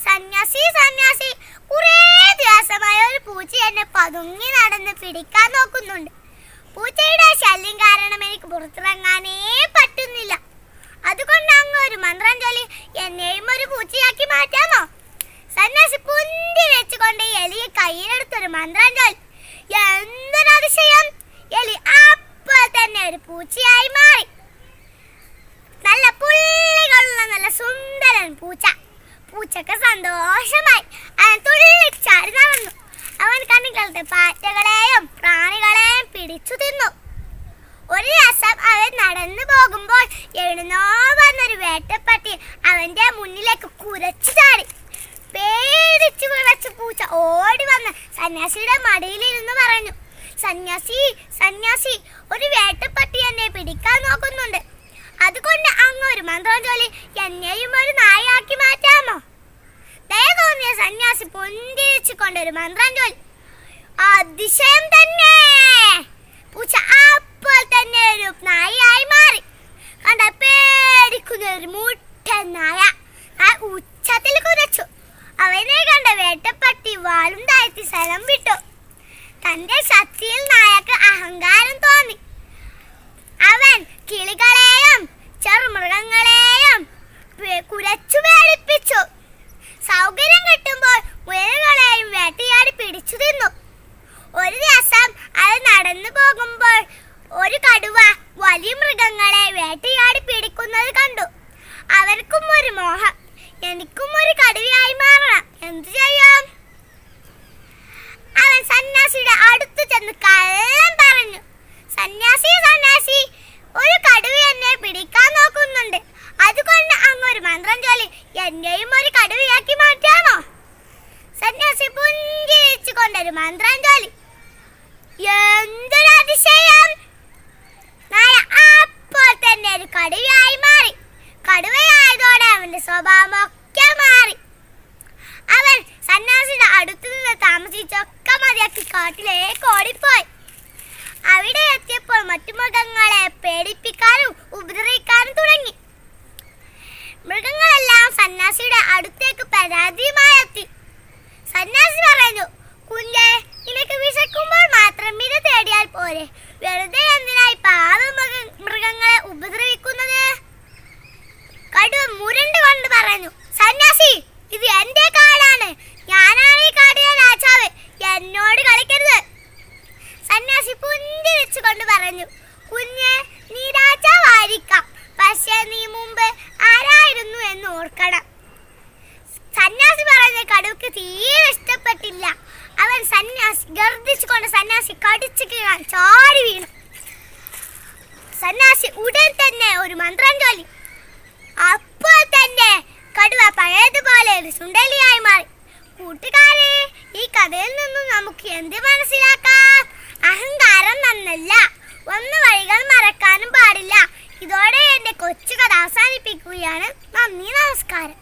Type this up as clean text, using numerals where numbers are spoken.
സന്യാസി സന്യാസി കുറേ ദിവസമായ ഒരു പൂച്ച എന്നെ പതുങ്ങി നടന്ന് പിടിക്കാൻ നോക്കുന്നുണ്ട്. പൂച്ചയുടെ ശല്യം കാരണം എനിക്ക് പുറത്തിറങ്ങാനേ പറ്റുന്നില്ല. അതുകൊണ്ട് അങ്ങ് ഒരു മന്ത്രം ചൊല്ലി എന്നെയും ഒരു പൂച്ചയാക്കി മാറ്റാമോ? സന്യാസി പുന്തി വെച്ചുകൊണ്ട് എലിയെ കയ്യിലെടുത്തൊരു മന്ത്രം ചൊല്ലി. എന്തൊരു അതിശയം! എലി അപ്പോൾ തന്നെ ഒരു പൂച്ചയായി മാറി. നല്ല പുള്ളികളുള്ള നല്ല സുന്ദരൻ പൂച്ച. പൂച്ചക്ക് സന്തോഷമായി. അവൻ തുള്ളിച്ചാടി നടന്നു. അവൻ കണ്ണികളുടെ പാറ്റകളെയും പ്രാണികളെയും പിടിച്ചു തിന്നു. ഒരു ദിവസം അവൻ നടന്നു പോകുമ്പോൾ എഴുന്നോ വന്നൊരു വേട്ടപ്പട്ടി അവന്റെ മുന്നിലേക്ക് കുരച്ചു ചാടി. പേടിച്ചു വിറച്ച് പൂച്ച ഓടി വന്ന് സന്യാസിയുടെ മടിയിലിരുന്ന് പറഞ്ഞു, സന്യാസി സന്യാസി, ഒരു വേട്ടപ്പട്ടി എന്നെ പിടിക്കാൻ നോക്കുന്നുണ്ട്. അതുകൊണ്ട് അങ്ങ് ഒരു മന്ത്രം ചൊല്ലി എന്നെയും ഒരു നായയാക്കി മാറ്റാമോ? ദയ തോന്നിയ സന്യാസി പൊന്തിച്ചു കൊണ്ടൊരു മന്ത്രം ചൊല്ലി. അതിശയം തന്നെ! പൂച്ച അപ്പോൾ തന്നെ ഒരു നായയായി മാറി. കണ്ട പേടിക്കുന്ന ഒരു മുട്ടൻ നായ ഉച്ചത്തിൽ കുരച്ചു. അവനെ കണ്ട വേട്ടപ്പട്ടി വാളും താഴ്ത്തി സ്ഥലം വിട്ടു. തന്റെ ശക്തിയിൽ നായക്ക് അഹങ്കാരം തോന്നി. അവൻ കിളികളെയും ചെറുമൃഗങ്ങളെയും കുരച്ചു പേടിപ്പിച്ചു. സൗകര്യം കിട്ടുമ്പോൾ മുയലുകളെയും വേട്ടയാടി പിടിച്ചു തിന്നു. ഒരു ദിവസം അത് നടന്നു പോകുമ്പോൾ ഒരു കടുവ വലിയ മൃഗങ്ങളെ വേട്ടയാടി പിടിക്കുന്നത് കണ്ടു. അവർക്കും ഒരു മോഹം, എനിക്കും ഒരു കടുവയായി മാറണം, എന്തു ചെയ്യാം? അവൻ സന്യാസിയുടെ അടുത്ത് ചെന്ന് കള്ളം പറഞ്ഞു, സന്യാസി സന്യാസി, ഒരു കടുവ എന്നെ പിടിക്കാൻ നോക്കുന്നുണ്ട്. അതുകൊണ്ട് അങ്ങ് ഒരു മന്ത്രം ചൊല്ലി എന്നെയും ഒരു കടുവയാക്കി മാറ്റാമോ? സന്യാസി പുഞ്ചി വെച്ചുകൊണ്ടൊരു മന്ത്രം ചൊല്ലി. എന്തൊരു അതിശയം! നായ അപ്പോൾ തന്നെ ഒരു കടുവയായി മാറി. കടുവയായതോടെ അവന്റെ സ്വഭാവമൊക്കെ മാറി. അവൻ സന്യാസിയുടെ അടുത്തു നിന്ന് താമസിച്ചൊക്കെ മതിയാക്കി കാട്ടിലേക്ക് ഓടിപ്പോയി. അവിടെ എത്തിയപ്പോൾ മറ്റു മൃഗങ്ങളെ പേടിപ്പിക്കാനും ഉപദ്രവിക്കാനും തുടങ്ങി. മൃഗങ്ങളെല്ലാം സന്യാസിയുടെ അടുത്തേക്ക് പരാതിയുമായി എത്തി. സന്യാസി പറഞ്ഞു, കുഞ്ഞെ, നിനക്ക് വിശക്കുമ്പോൾ മാത്രം ഇത് തേടിയാൽ പോരെ? വെറുതെ എന്തിനായി പാവ മൃഗങ്ങളെ ഉപദ്രവിക്കുന്നത്? കടുവ മുരണ്ട് കൊണ്ട് പറഞ്ഞു, സന്യാസി, ഇത് എന്റെ കാടാണ്. ഞാനാണ് ഈ കാടിലെ രാജാവ്. എന്നോട് കളിക്കരുത്. സന്യാസി പുഞ്ചി വെച്ചുകൊണ്ട് പറഞ്ഞു, കുഞ്ഞെ, നീ രാജാവായിരിക്കാം, പക്ഷേ നീ മുമ്പ് ആരായിരുന്നു എന്ന് ഓർക്കണം. സന്യാസി പറഞ്ഞ കടുവക്ക് തീരെ ഇഷ്ടപ്പെട്ടില്ല. അവൻ ഗർജിച്ചുകൊണ്ട് സന്യാസി കടിച്ചു കീഴാൻ ചാടി വീണു. സന്യാസി ഉടൻ തന്നെ ഒരു മന്ത്രം ചൊല്ലി. അപ്പോൾ തന്നെ കടുവ പഴയതുപോലെ ഒരു സുണ്ടലിയായി മാറി. കൂട്ടുകാരെ, ഈ കഥയിൽ നിന്നും നമുക്ക് എന്ത് മനസ്സിലാക്കാം? അഹങ്കാരം നന്നല്ല. ഒന്ന് വഴികൾ മറക്കാനും പാടില്ല. ഇതോടെ എന്റെ കൊച്ചു കഥ അവസാനിപ്പിക്കുകയാണ്. നന്ദി, നമസ്കാരം.